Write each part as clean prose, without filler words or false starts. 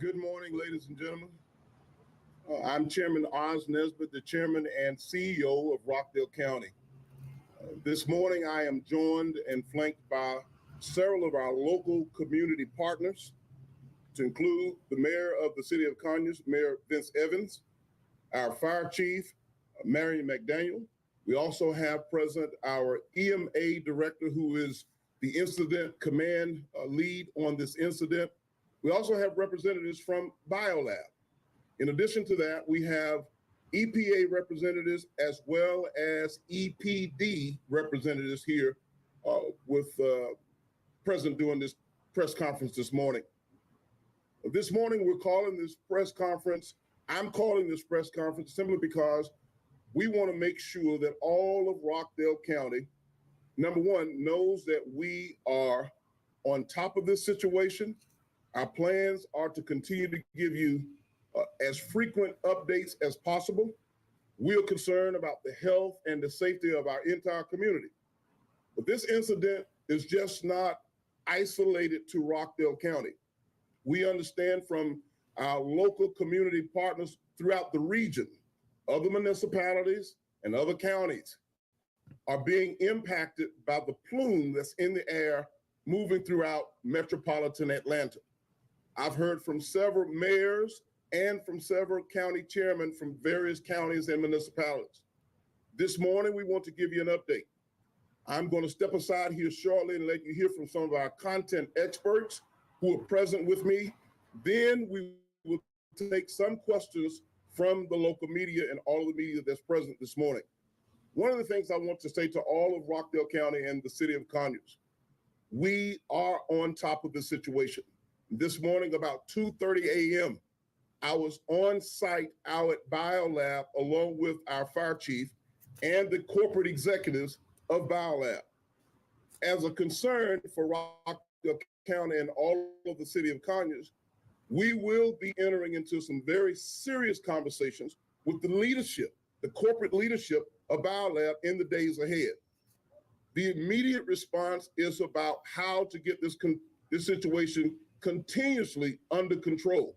Good morning, ladies and gentlemen. I'm Chairman Oz Nesbitt, the Chairman and CEO of Rockdale County. This morning, I am joined and flanked by several of our local community partners, to include the Mayor of the City of Conyers, Mayor Vince Evans, our Fire Chief, Marion McDaniel. We also have present our EMA Director, who is the Incident Command lead on this incident. We also have representatives from BioLab. In addition to that, we have EPA representatives as well as EPD representatives here with present during this press conference this morning. This morning, we're calling this press conference. I'm calling this press conference simply because we want to make sure that all of Rockdale County, number one, knows that we are on top of this situation. Our plans are to continue to give you as frequent updates as possible. We are concerned about the health and the safety of our entire community. But this incident is just not isolated to Rockdale County. We understand from our local community partners throughout the region, other municipalities and other counties are being impacted by the plume that's in the air moving throughout metropolitan Atlanta. I've heard from several mayors and from several county chairmen from various counties and municipalities. This morning, we want to give you an update. I'm going to step aside here shortly and let you hear from some of our content experts who are present with me. Then we will take some questions from the local media and all of the media that's present this morning. One of the things I want to say to all of Rockdale County and the City of Conyers, we are on top of the situation. This morning, about 2:30 a.m., I was on site out at BioLab along with our fire chief and the corporate executives of BioLab. As a concern for Rockdale County and all of the City of Conyers, we will be entering into some very serious conversations with the leadership, the corporate leadership of BioLab in the days ahead. The immediate response is about how to get this situation continuously under control.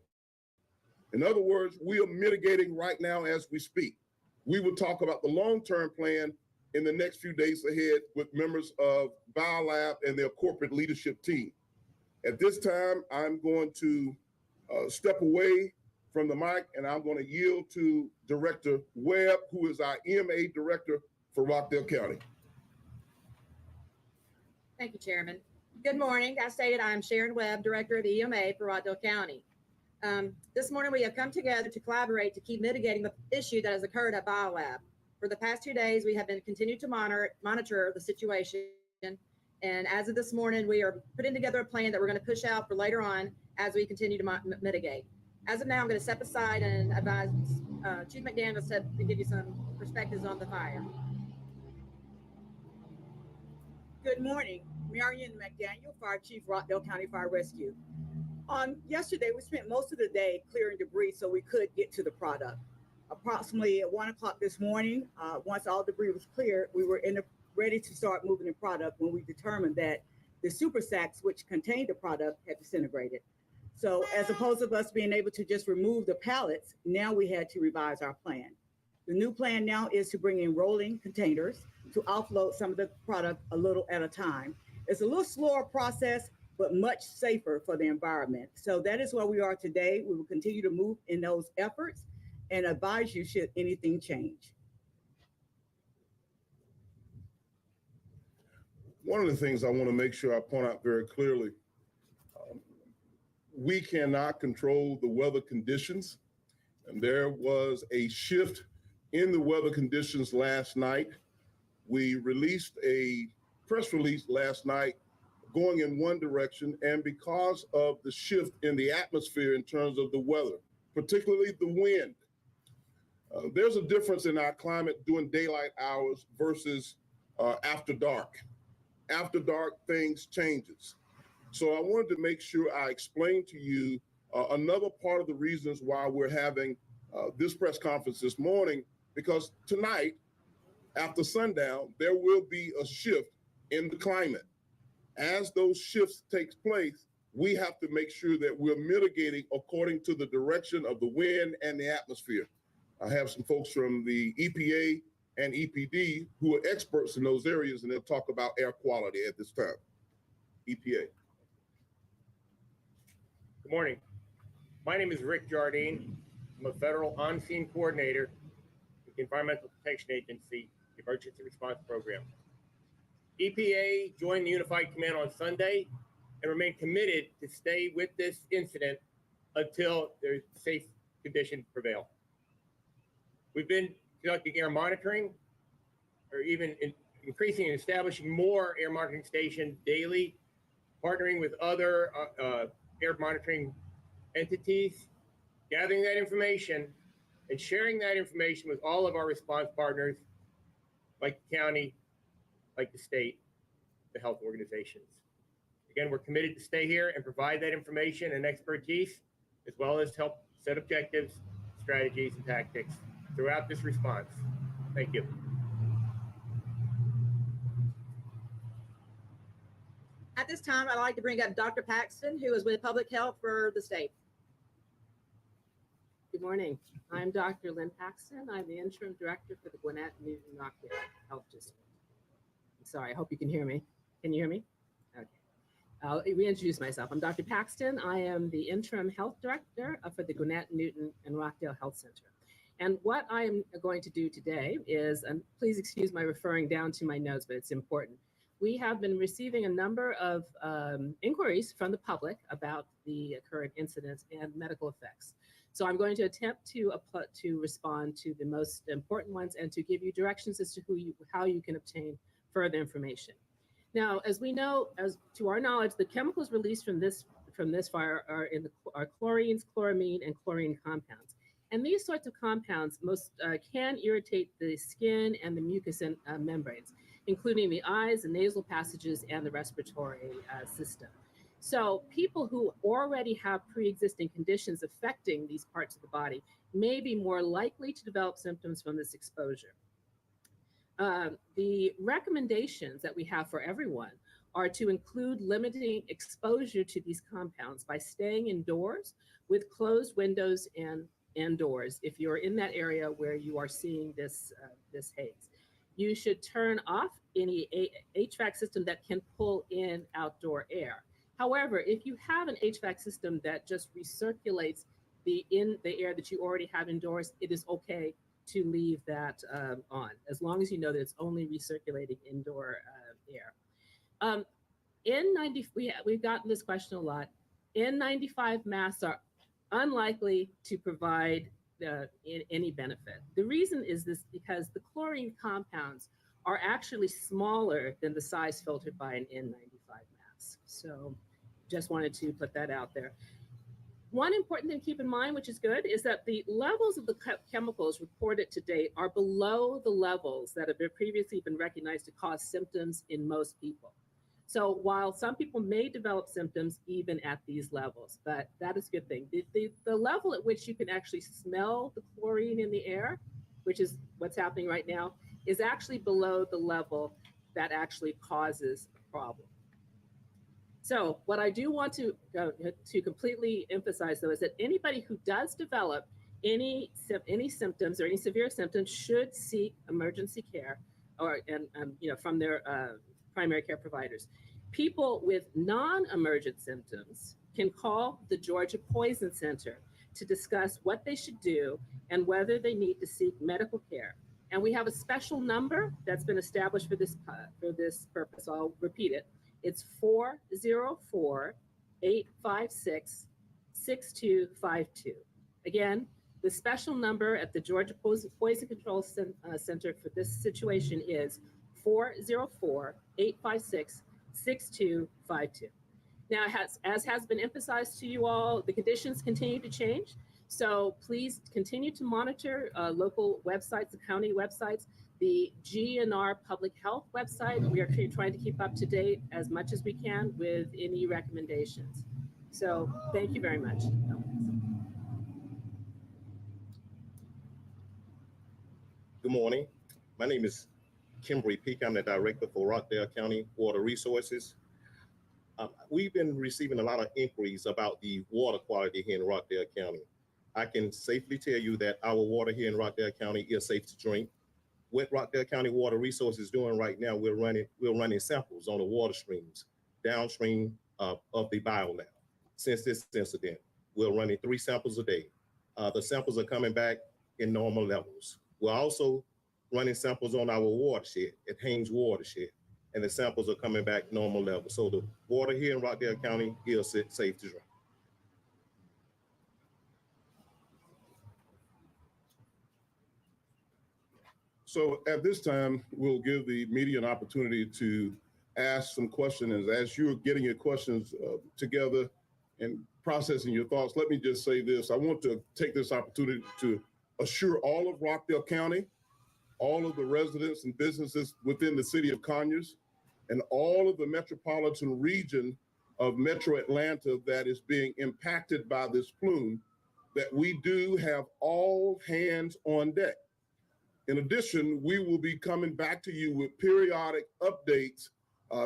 In other words, we are mitigating right now as we speak. We will talk about the long-term plan in the next few days ahead with members of BioLab and their corporate leadership team. At this time, I'm going to step away from the mic and I'm going to yield to Director Webb, who is our EMA Director for Rockdale County. Thank you, Chairman. Good morning. As stated, I'm Sharon Webb, Director of EMA for Rockdale County. This morning, we have come together to collaborate to keep mitigating the issue that has occurred at BioLab. For the past 2 days, we have been continuing to monitor the situation. And as of this morning, we are putting together a plan that we're going to push out for later on as we continue to mitigate. As of now, I'm going to step aside and advise Chief McDaniel to give you some perspectives on the fire. Good morning. Marion McDaniel, Fire Chief, Rockdale County Fire Rescue. Yesterday, we spent most of the day clearing debris so we could get to the product. Approximately at 1 o'clock this morning, once all debris was cleared, we were ready to start moving the product when we determined that the super sacks, which contained the product, had disintegrated. So as opposed to us being able to just remove the pallets, now we had to revise our plan. The new plan now is to bring in rolling containers to offload some of the product a little at a time. It's a little slower process, but much safer for the environment. So that is where we are today. We will continue to move in those efforts and advise you should anything change. One of the things I want to make sure I point out very clearly, we cannot control the weather conditions. And there was a shift in the weather conditions last night. We released a press release last night going in one direction, and because of the shift in the atmosphere in terms of the weather, particularly the wind, there's a difference in our climate during daylight hours versus after dark. After dark, things changes. So I wanted to make sure I explained to you another part of the reasons why we're having this press conference this morning, because tonight, after sundown, there will be a shift in the climate. As those shifts take place, we have to make sure that we're mitigating according to the direction of the wind and the atmosphere. I have some folks from the EPA and EPD who are experts in those areas, and they'll talk about air quality at this time. EPA. Good morning. My name is Rick Jardine. I'm a federal on-scene coordinator with the Environmental Protection Agency Emergency Response Program. EPA joined the Unified Command on Sunday and remain committed to stay with this incident until their safe conditions prevail. We've been conducting air monitoring, or even increasing and establishing more air monitoring stations daily, partnering with other air monitoring entities, gathering that information and sharing that information with all of our response partners, like the county, like the state, the health organizations. Again, we're committed to stay here and provide that information and expertise, as well as help set objectives, strategies, and tactics throughout this response. Thank you. At this time, I'd like to bring up Dr. Paxton, who is with Public Health for the state. Good morning. I'm Dr. Lynn Paxton. I'm the interim director for the Gwinnett Newton Rockdale Health District. I'm sorry, I hope you can hear me. Can you hear me? Okay. I'll reintroduce myself. I'm Dr. Paxton. I am the interim health director for the Gwinnett Newton and Rockdale Health Center. And what I am going to do today is, and please excuse my referring down to my notes, but it's important. We have been receiving a number of inquiries from the public about the current incidents and medical effects. So I'm going to attempt to respond to the most important ones and to give you directions as to how you can obtain further information. Now, as we know, as to our knowledge, the chemicals released from this fire are chlorines, chloramine, and chlorine compounds. And these sorts of compounds can irritate the skin and the mucous membranes, including the eyes, the nasal passages, and the respiratory system. So people who already have pre-existing conditions affecting these parts of the body may be more likely to develop symptoms from this exposure. The recommendations that we have for everyone are to include limiting exposure to these compounds by staying indoors with closed windows and doors if you're in that area where you are seeing this haze. You should turn off any HVAC system that can pull in outdoor air. However, if you have an HVAC system that just recirculates the air that you already have indoors, it is okay to leave that on, as long as you know that it's only recirculating indoor air. We've gotten this question a lot. N95 masks are unlikely to provide any benefit. The reason is this because the chlorine compounds are actually smaller than the size filtered by an N95 mask. So just wanted to put that out there. One important thing to keep in mind, which is good, is that the levels of the chemicals reported to date are below the levels that have previously been recognized to cause symptoms in most people. So while some people may develop symptoms even at these levels, but that is a good thing. The level at which you can actually smell the chlorine in the air, which is what's happening right now, is actually below the level that actually causes a problem. So what I do want to completely emphasize, though, is that anybody who does develop any symptoms or any severe symptoms should seek emergency care from their primary care providers. People with non-emergent symptoms can call the Georgia Poison Center to discuss what they should do and whether they need to seek medical care. And we have a special number that's been established for this purpose. I'll repeat it. It's 404-856-6252. Again, the special number at the Georgia Poison Control Center for this situation is 404-856-6252. Now, as has been emphasized to you all, the conditions continue to change. So please continue to monitor local websites, the county websites, the GNR Public Health website. We are trying to keep up to date as much as we can with any recommendations. So thank you very much. Good morning. My name is Kimberly Peak. I'm the director for Rockdale County Water Resources. We've been receiving a lot of inquiries about the water quality here in Rockdale County. I can safely tell you that our water here in Rockdale County is safe to drink. What Rockdale County Water Resources is doing right now, we're running samples on the water streams downstream of the biolab. Since this incident, we're running 3 samples a day. The samples are coming back in normal levels. We're also running samples on our watershed at Haynes Watershed, and the samples are coming back normal levels. So the water here in Rockdale County is safe to drink. So at this time, we'll give the media an opportunity to ask some questions. As you're getting your questions together and processing your thoughts, let me just say this. I want to take this opportunity to assure all of Rockdale County, all of the residents and businesses within the city of Conyers, and all of the metropolitan region of Metro Atlanta that is being impacted by this plume, that we do have all hands on deck. In addition, we will be coming back to you with periodic updates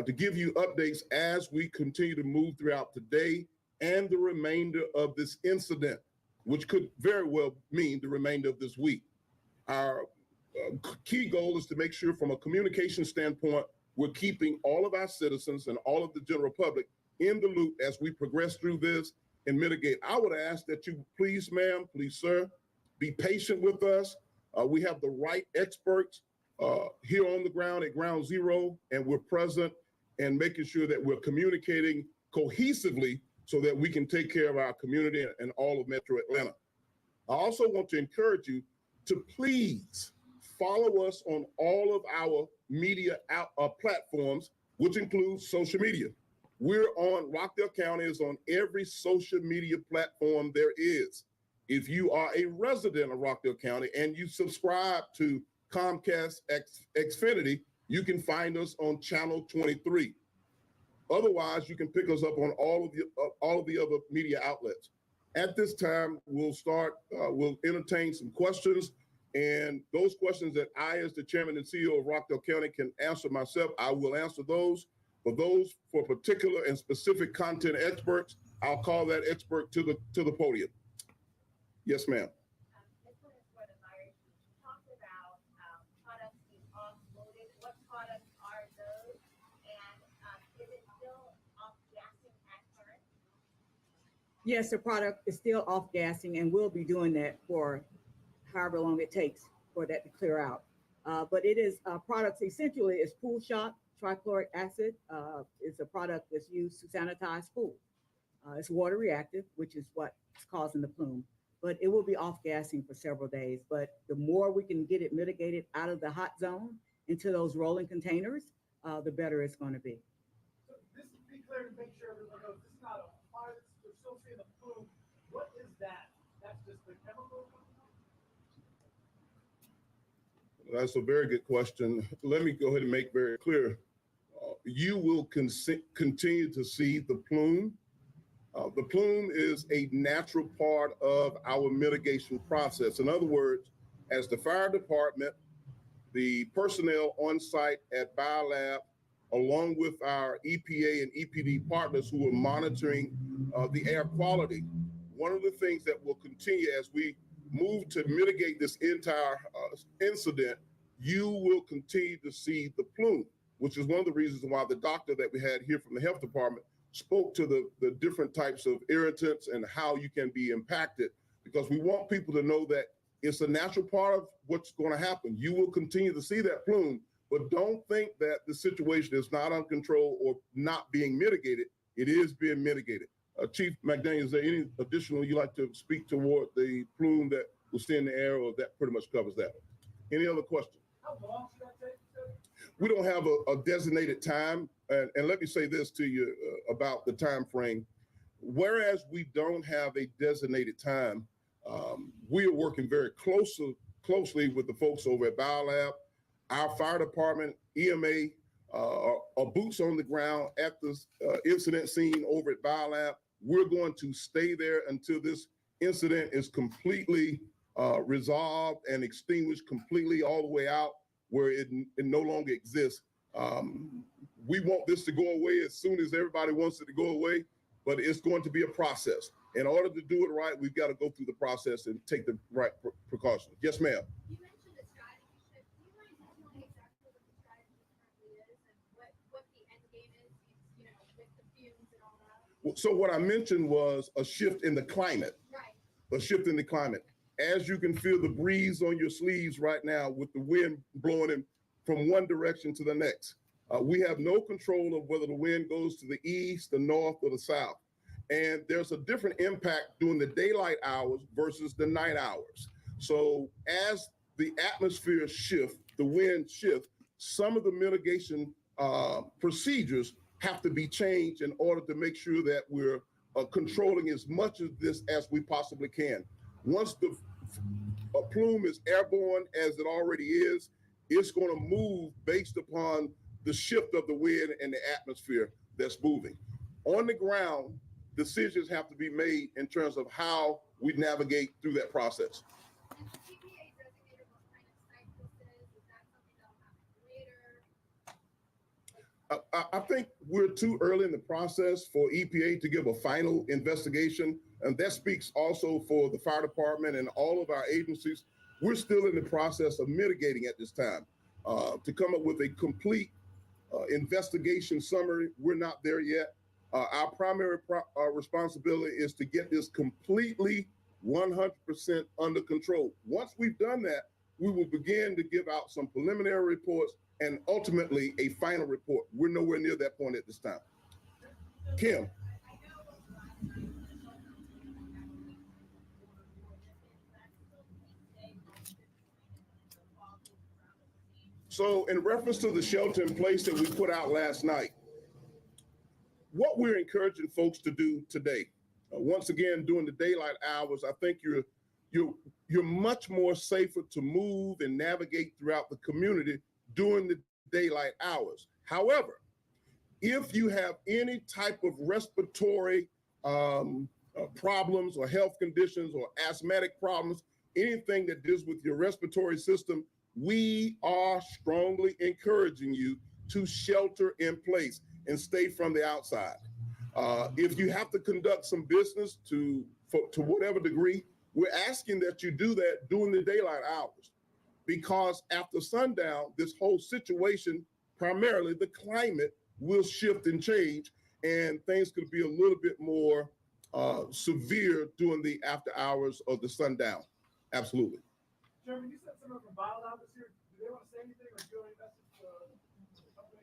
to give you updates as we continue to move throughout the day and the remainder of this incident, which could very well mean the remainder of this week. Our key goal is to make sure from a communication standpoint, we're keeping all of our citizens and all of the general public in the loop as we progress through this and mitigate. I would ask that you please, ma'am, please, sir, be patient with us. We have the right experts here on the ground at Ground Zero, and we're present and making sure that we're communicating cohesively so that we can take care of our community and all of Metro Atlanta. I also want to encourage you to please follow us on all of our media platforms, which includes social media. We're on, Rockdale County is on every social media platform there is. If you are a resident of Rockdale County and you subscribe to Comcast Xfinity, you can find us on Channel 23. Otherwise, you can pick us up on all of the other media outlets. At this time, we'll entertain some questions, and those questions that I, as the chairman and CEO of Rockdale County, can answer myself, I will answer those. For those for particular and specific content experts, I'll call that expert to the podium. Yes, ma'am. This one is for the fire chief. You talked about products being offloaded. What products are those? And is it still off-gassing at current? Yes, the product is still off gassing and we'll be doing that for however long it takes for that to clear out. But it is products essentially is pool shock, trichloric acid. It's a product that's used to sanitize pool. It's water reactive, which is what's causing the plume. But it will be off gassing for several days. But the more we can get it mitigated out of the hot zone into those rolling containers, the better it's going to be. So this to be clear to make sure everyone knows this is not a fire, we're still seeing the plume. What is that? That's just the chemical coming out? That's a very good question. Let me go ahead and make very clear. You will continue to see the plume. The plume is a natural part of our mitigation process. In other words, as the fire department, the personnel on site at BioLab, along with our EPA and EPD partners who are monitoring the air quality, one of the things that will continue as we move to mitigate this entire incident, you will continue to see the plume, which is one of the reasons why the doctor that we had here from the health department spoke to the different types of irritants and how you can be impacted, because we want people to know that it's a natural part of what's going to happen. You will continue to see that plume, but don't think that the situation is not under control or not being mitigated. It is being mitigated. Chief McDaniel, is there any additional you'd like to speak toward the plume that we'll see in the air, or that pretty much covers that? Any other questions? How long should that take? We don't have a designated time. And let me say this to you about the time frame. Whereas we don't have a designated time, we are working very closely with the folks over at BioLab. Our fire department, EMA, are boots on the ground at the incident scene over at BioLab. We're going to stay there until this incident is completely resolved and extinguished completely all the way out, where it no longer exists. We want this to go away as soon as everybody wants it to go away, but it's going to be a process. In order to do it right, we've got to go through the process and take the right precautions. Yes, ma'am. You mentioned a strategy shift. Do you mind telling exactly what the strategy currently is and what the end game is, you know, with the fumes and all that? So what I mentioned was a shift in the climate, Right. a shift in the climate. As you can feel the breeze on your sleeves right now with the wind blowing in from one direction to the next. We have no control of whether the wind goes to the east, the north, or the south. And there's a different impact during the daylight hours versus the night hours. So as the atmosphere shifts, the wind shifts, some of the mitigation procedures have to be changed in order to make sure that we're controlling as much of this as we possibly can. Once the plume is airborne, as it already is, it's going to move based upon the shift of the wind and the atmosphere that's moving. On the ground, decisions have to be made in terms of how we navigate through that process. And the EPA designated what kind of site this is that something that'll happen later? I think we're too early in the process for EPA to give a final investigation, and that speaks also for the fire department and all of our agencies. We're still in the process of mitigating at this time. To come up with a complete investigation summary, we're not there yet. Our primary responsibility is to get this completely 100% under control. Once we've done that, we will begin to give out some preliminary reports and ultimately a final report. We're nowhere near that point at this time. Kim. So in reference to the shelter in place that we put out last night, what we're encouraging folks to do today, once again, during the daylight hours, I think you're much more safer to move and navigate throughout the community during the daylight hours. However, if you have any type of respiratory problems or health conditions or asthmatic problems, anything that deals with your respiratory system, we are strongly encouraging you to shelter in place and stay from the outside. If you have to conduct some business to whatever degree, we're asking that you do that during the daylight hours, because after sundown, this whole situation, primarily the climate, will shift and change, and things could be a little bit more severe during the after hours of the sundown. Absolutely. Chairman, you said someone from BioLab was here. Do they want to say anything or do you have any message to the company?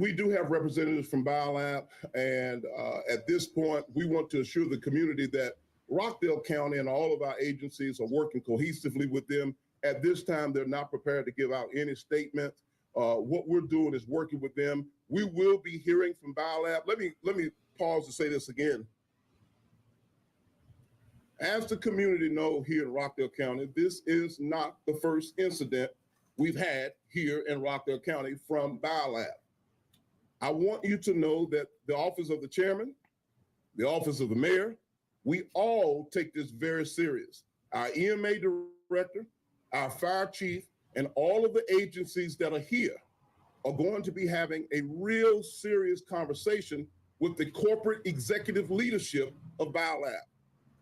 We do have representatives from BioLab, and at this point, we want to assure the community that Rockdale County and all of our agencies are working cohesively with them. At this time, they're not prepared to give out any statement. What we're doing is working with them. We will be hearing from BioLab. Let me pause to say this again. As the community know here in Rockdale County, this is not the first incident we've had here in Rockdale County from BioLab. I want you to know that the office of the chairman, the office of the mayor, we all take this very serious. Our EMA director, our fire chief, and all of the agencies that are here are going to be having a real serious conversation with the corporate executive leadership of BioLab.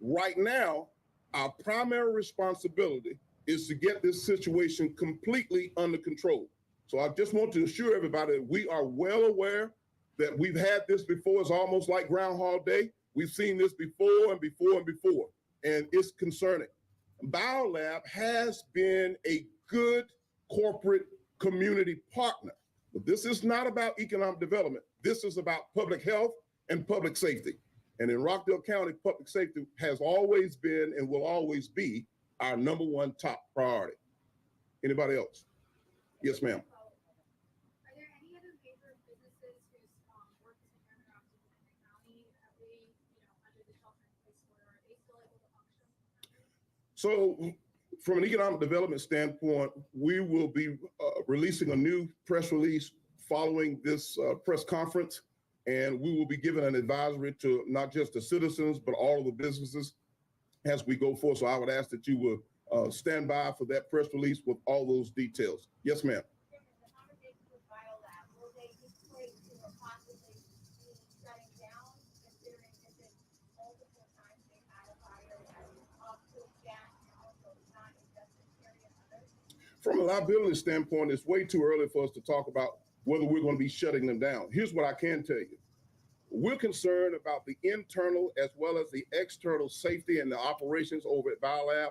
Right now, our primary responsibility is to get this situation completely under control. So I just want to assure everybody that we are well aware that we've had this before. It's almost like Groundhog Day. We've seen this before and before and before, and it's concerning. BioLab has been a good corporate community partner, but this is not about economic development. This is about public health and public safety. And in Rockdale County, public safety has always been and will always be our number one top priority. Anybody else? Yes, ma'am. Are there any other major businesses whose work has been interrupted in the county under the shelter-in-place order? Are they still able to function? So from an economic development standpoint, we will be releasing a new press release following this press conference, and we will be giving an advisory to not just the citizens, but all of the businesses as we go forward. So I would ask that you would stand by for that press release with all those details. Yes, ma'am. The conversations with BioLab, will From a liability standpoint, it's way too early for us to talk about whether we're going to be shutting them down. Here's what I can tell you. We're concerned about the internal as well as the external safety and the operations over at BioLab.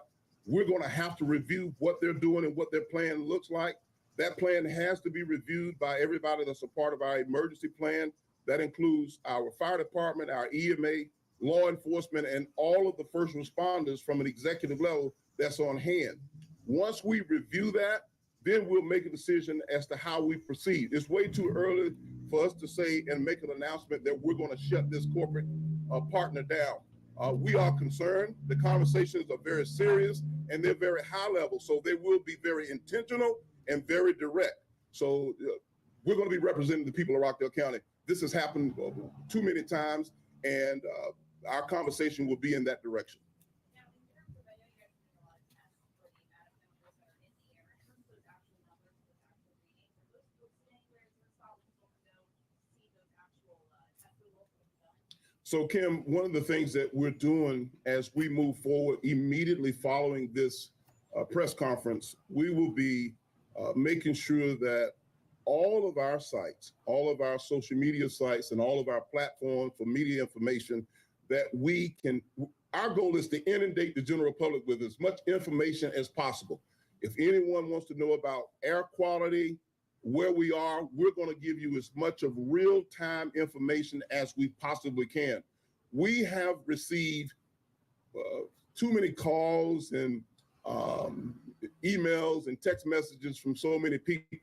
We're going to have to review what they're doing and what their plan looks like. That plan has to be reviewed by everybody that's a part of our emergency plan. That includes our fire department, our EMA, law enforcement, and all of the first responders from an executive level that's on hand. Once we review that, then we'll make a decision as to how we proceed. It's way too early for us to say and make an announcement that we're going to shut this corporate partner down. We are concerned. The conversations are very serious and they're very high level. So they will be very intentional and very direct. So we're going to be representing the people of Rockdale County. This has happened too many times, and our conversation will be in that direction. Now, in terms of, I know you guys are doing a lot of tests for the amount of members that are in the air. In terms of those actual numbers, those actual readings, are those posted anywhere? Is there a spot where people can go see those actual test results that have been done? So Kim, one of the things that we're doing as we move forward immediately following this press conference, we will be making sure that all of our sites, all of our social media sites, and all of our platforms for media information that we can, our goal is to inundate the general public with as much information as possible. If anyone wants to know about air quality, where we are, we're going to give you as much of real-time information as we possibly can. We have received too many calls and emails and text messages from so many people.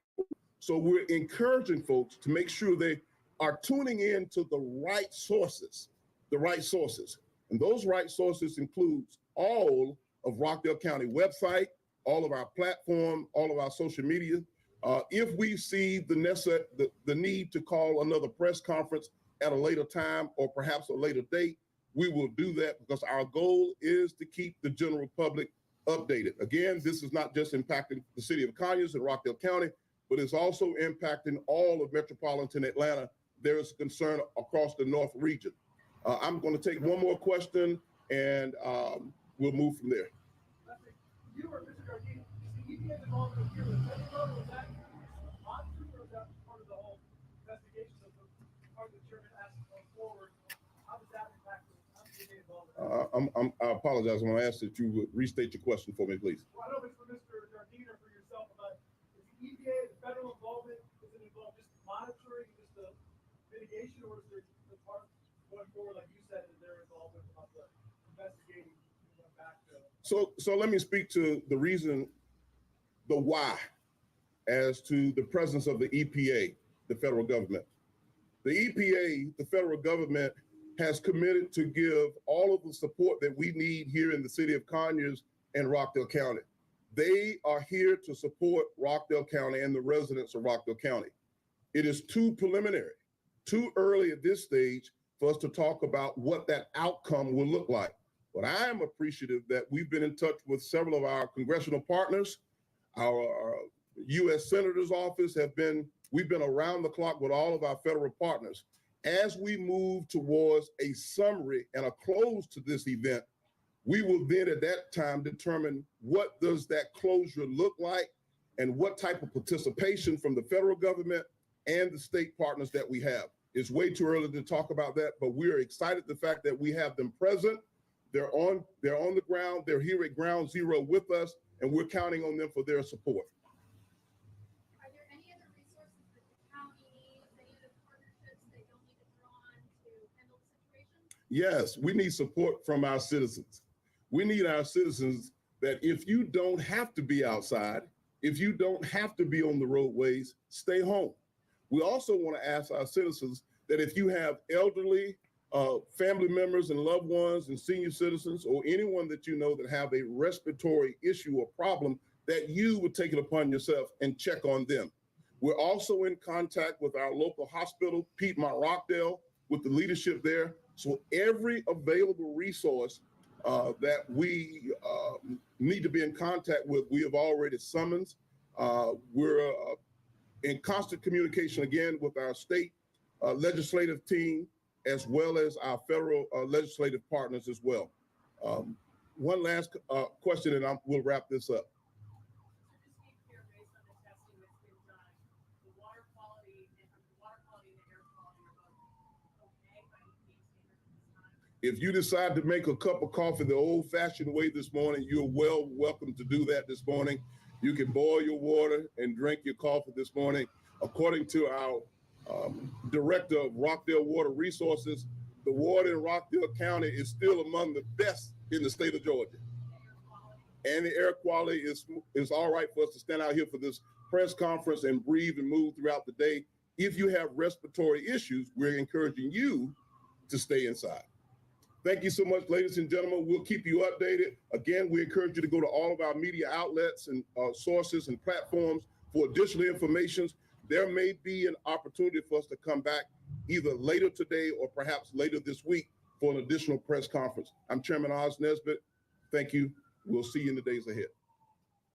So we're encouraging folks to make sure they are tuning in to the right sources, And those right sources includes all of Rockdale County website, all of our platform, all of our social media. If we see the need to call another press conference at a later time or perhaps a later date, we will do that because our goal is to keep the general public updated. Again, this is not just impacting the city of Conyers and Rockdale County, but it's also impacting all of metropolitan Atlanta. There is concern across the North region. I'm going to take one more question and we'll move from there. You or Mr. Jardine, is the EPA involvement here with federal level? Is that monitoring or is that part of the whole investigation of the part of the chairman asked going forward? How does that impact the EPA involvement? I apologize. I'm going to ask that you would restate your question for me, please. Well, I don't know if it's for Mr. Jardine or for yourself, but is the EPA, the federal involvement, is it involved just monitoring, just the mitigation, or is there the part going forward, like you said, is there involvement about the investigating? So let me speak to the reason, the why, as to the presence of the EPA, the federal government. The EPA, the federal government, has committed to give all of the support that we need here in the city of Conyers and Rockdale County. They are here to support Rockdale County and the residents of Rockdale County. It is too preliminary, too early at this stage for us to talk about what that outcome will look like. But I am appreciative that we've been in touch with several of our congressional partners. Our U.S. Senator's office we've been around the clock with all of our federal partners. As we move towards a summary and a close to this event, we will then at that time determine what does that closure look like and what type of participation from the federal government and the state partners that we have. It's way too early to talk about that, but we're excited the fact that we have them present. They're on the ground. They're here at ground zero with us, and we're counting on them for their support. Are there any other resources that the county needs, any other partnerships that you'll need to draw on to handle the situation? Yes, we need support from our citizens. We need our citizens that if you don't have to be outside, if you don't have to be on the roadways, stay home. We also want to ask our citizens that if you have elderly family members and loved ones and senior citizens or anyone that you know that have a respiratory issue or problem, that you would take it upon yourself and check on them. We're also in contact with our local hospital, Piedmont Rockdale, with the leadership there. So every available resource that we need to be in contact with, we have already summoned. We're in constant communication again with our state legislative team, as well as our federal legislative partners as well. One last question and we'll wrap this up. So just to be clear, If you decide to make a cup of coffee the old-fashioned way this morning, you're welcome to do that this morning. You can boil your water and drink your coffee this morning. According to our director of Rockdale Water Resources, the water in Rockdale County is still among the best in the state of Georgia. And the air quality is all right for us to stand out here for this press conference and breathe and move throughout the day. If you have respiratory issues, we're encouraging you to stay inside. Thank you so much, ladies and gentlemen. We'll keep you updated. Again, we encourage you to go to all of our media outlets and sources and platforms for additional information. There may be an opportunity for us to come back either later today or perhaps later this week for an additional press conference. I'm Chairman Oz Nesbitt. Thank you. We'll see you in the days ahead.